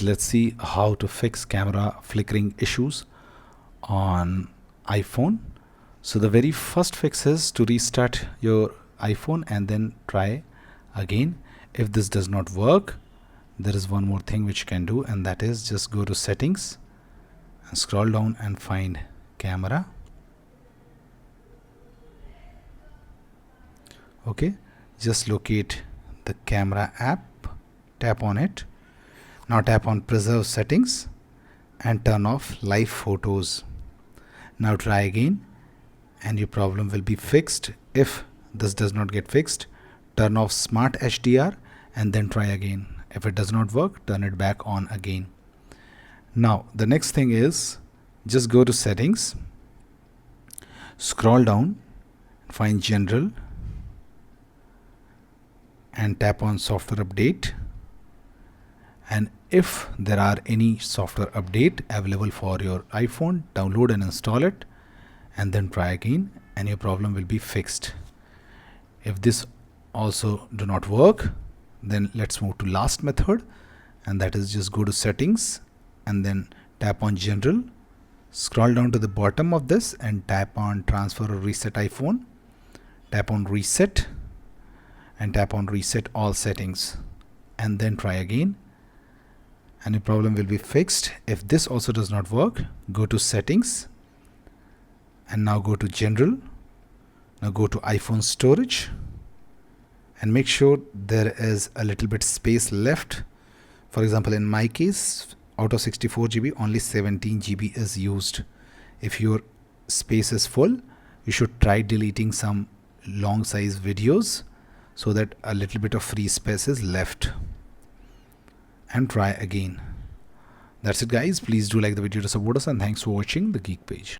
Let's see how to fix camera flickering issues on iPhone. So the very first fix is to restart your iPhone and then try again. If this does not work, there is one more thing which you can do, and that is just go to settings and scroll down and find camera. Okay, just locate the camera app, tap on it. Now tap on preserve settings and turn off live photos. Now try again and your problem will be fixed. If this does not get fixed, turn off smart HDR and then try again. If it does not work, turn it back on again. Now the next thing is just go to settings, scroll down, find general and tap on software update. And if there are any software update available for your iPhone, download and install it and then try again and your problem will be fixed. If this also do not work, then let's move to last method, and that is just go to settings and then tap on general, scroll down to the bottom of this and tap on transfer or reset iPhone, tap on reset and tap on reset all settings and then try again and your problem will be fixed. If this also does not work, go to settings and now go to general. Now go to iPhone storage and make sure there is a little bit space left. For example, in my case, out of 64 GB, only 17 GB is used. If your space is full, you should try deleting some long size videos so that a little bit of free space is left. And try again. That's it guys. Please do like the video to support us, and thanks for watching the Geek Page.